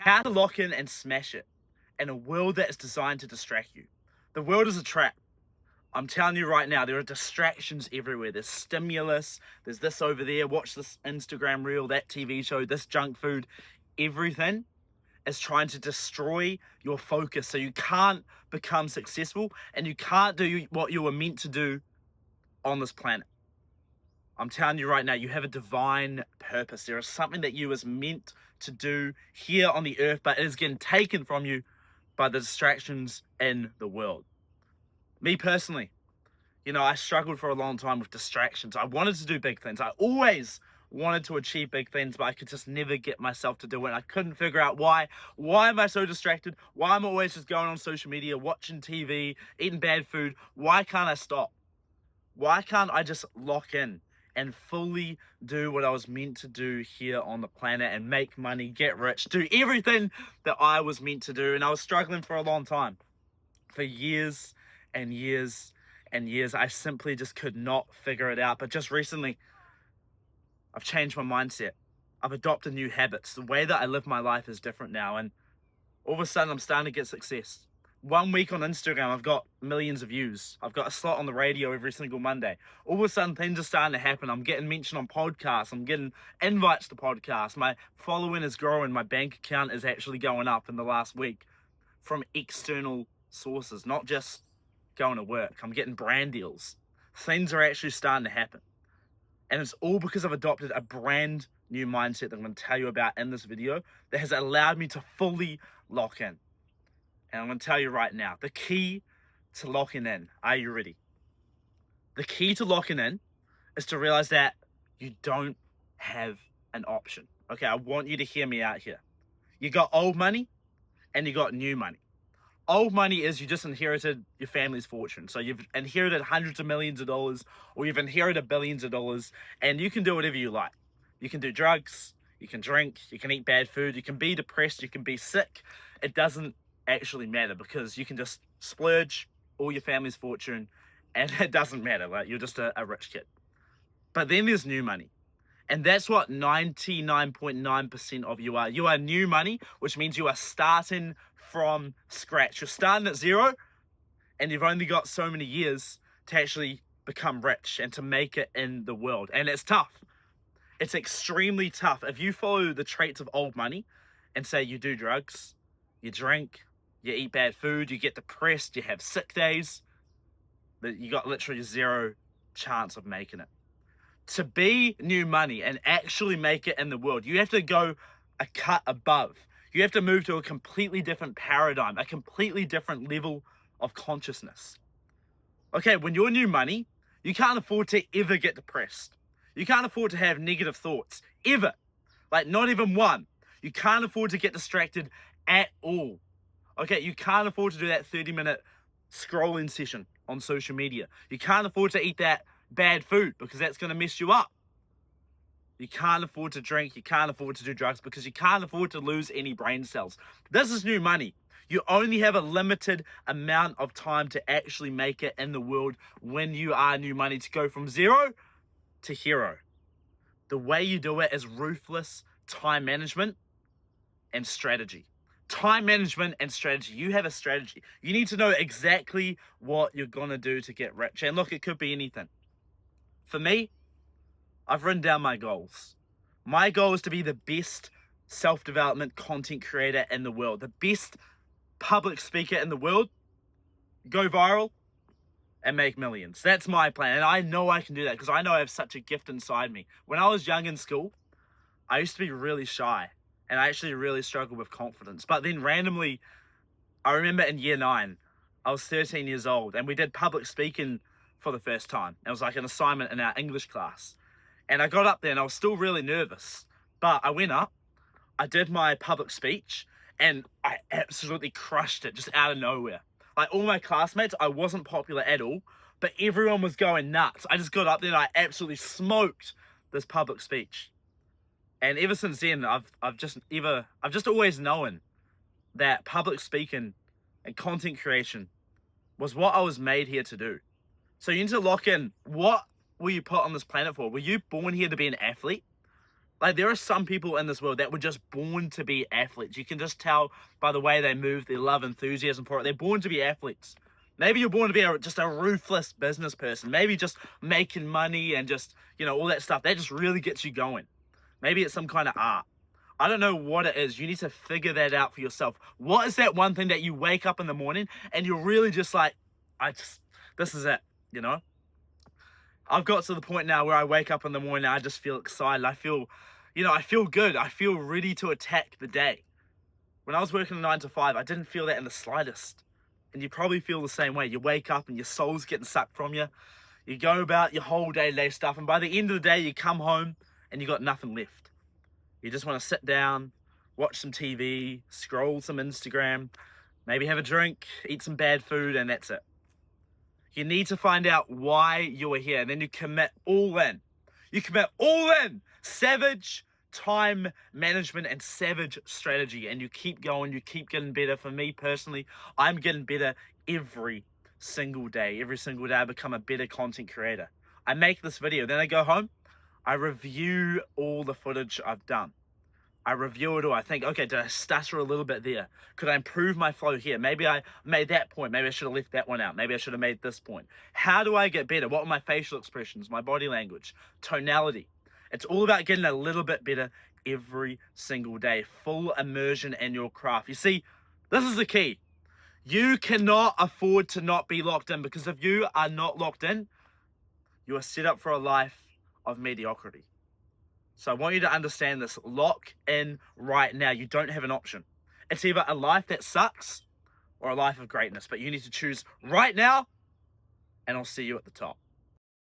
How to lock in and smash it in a world that is designed to distract you. The world is a trap. I'm telling you right now, there are distractions everywhere. There's stimulus, there's this over there, watch this Instagram reel, that TV show, this junk food. Everything is trying to destroy your focus so you can't become successful and you can't do what you were meant to do on this planet. I'm telling you right now, you have a divine purpose. There is something that you was meant to do here on the earth, but it is getting taken from you by the distractions in the world. Me personally, I struggled for a long time with distractions. I wanted to do big things. I always wanted to achieve big things, but I could just never get myself to do it. I couldn't figure out why. Why am I so distracted? Why am I always just going on social media, watching TV, eating bad food? Why can't I stop? Why can't I just lock in and fully do what I was meant to do here on the planet and make money, get rich, do everything that I was meant to do? And I was struggling for a long time. For years and years and years, I simply just could not figure it out. But just recently, I've changed my mindset. I've adopted new habits. The way that I live my life is different now. And all of a sudden, I'm starting to get success. 1 week on Instagram, I've got millions of views. I've got a slot on the radio every single Monday. All of a sudden, things are starting to happen. I'm getting mentioned on podcasts. I'm getting invites to podcasts. My following is growing. My bank account is actually going up in the last week from external sources, not just going to work. I'm getting brand deals. Things are actually starting to happen. And it's all because I've adopted a brand new mindset that I'm going to tell you about in this video that has allowed me to fully lock in. And I'm going to tell you right now, the key to locking in, are you ready? The key to locking in is to realize that you don't have an option. Okay, I want you to hear me out here. You got old money and you got new money. Old money is you just inherited your family's fortune. So you've inherited hundreds of millions of dollars, or you've inherited billions of dollars, and you can do whatever you like. You can do drugs, you can drink, you can eat bad food, you can be depressed, you can be sick. It doesn't actually matter because you can just splurge all your family's fortune and it doesn't matter. Like, you're just a rich kid. But then there's new money. And that's what 99.9% of you are. You are new money, which means you are starting from scratch. You're starting at zero, and you've only got so many years to actually become rich and to make it in the world. And it's tough. It's extremely tough. If you follow the traits of old money and say you do drugs, you drink, you eat bad food, you get depressed, you have sick days, you got literally zero chance of making it. To be new money and actually make it in the world, you have to go a cut above. You have to move to a completely different paradigm, a completely different level of consciousness. Okay, when you're new money, you can't afford to ever get depressed. You can't afford to have negative thoughts, ever. Like, not even one. You can't afford to get distracted at all. Okay, you can't afford to do that 30-minute scrolling session on social media. You can't afford to eat that bad food because that's going to mess you up. You can't afford to drink, you can't afford to do drugs because you can't afford to lose any brain cells. This is new money. You only have a limited amount of time to actually make it in the world when you are new money, to go from zero to hero. The way you do it is ruthless time management and strategy. Time management and strategy. You have a strategy. You need to know exactly what you're going to do to get rich. And look, it could be anything. For me, I've written down my goals. My goal is to be the best self-development content creator in the world, the best public speaker in the world, go viral, and make millions. That's my plan, and I know I can do that because I know I have such a gift inside me. When I was young in school, I used to be really shy, and I actually really struggled with confidence. But then randomly, I remember in year 9, I was 13 years old, and we did public speaking for the first time. It was like an assignment in our English class. And I got up there and I was still really nervous, but I went up, I did my public speech, and I absolutely crushed it just out of nowhere. Like, all my classmates, I wasn't popular at all, but everyone was going nuts. I just got up there and I absolutely smoked this public speech. And ever since then, I've just always known that public speaking and content creation was what I was made here to do. So you need to lock in, what were you put on this planet for? Were you born here to be an athlete? Like, there are some people in this world that were just born to be athletes. You can just tell by the way they move, their love, enthusiasm for it. They're born to be athletes. Maybe you're born to be just a ruthless business person. Maybe just making money and just, all that stuff. That just really gets you going. Maybe it's some kind of art. I don't know what it is. You need to figure that out for yourself. What is that one thing that you wake up in the morning and you're really just like, this is it, you know? I've got to the point now where I wake up in the morning and I just feel excited. I feel good. I feel ready to attack the day. When I was working a 9 to 5, I didn't feel that in the slightest. And you probably feel the same way. You wake up and your soul's getting sucked from you. You go about your whole day stuff, and by the end of the day, you come home and you got nothing left. You just want to sit down, watch some TV, scroll some Instagram, maybe have a drink, eat some bad food, and that's it. You need to find out why you are here, and then you commit all in. You commit all in. Savage time management and savage strategy, and you keep going, you keep getting better. For me personally, I'm getting better every single day. Every single day I become a better content creator. I make this video, then I go home, I review all the footage I've done. I review it all. I think, okay, did I stutter a little bit there? Could I improve my flow here? Maybe I made that point. Maybe I should have left that one out. Maybe I should have made this point. How do I get better? What are my facial expressions, my body language, tonality? It's all about getting a little bit better every single day. Full immersion in your craft. You see, this is the key. You cannot afford to not be locked in, because if you are not locked in, you are set up for a life of mediocrity. So I want you to understand this. Lock in right now. You don't have an option. It's either a life that sucks or a life of greatness, but you need to choose right now, and I'll see you at the top.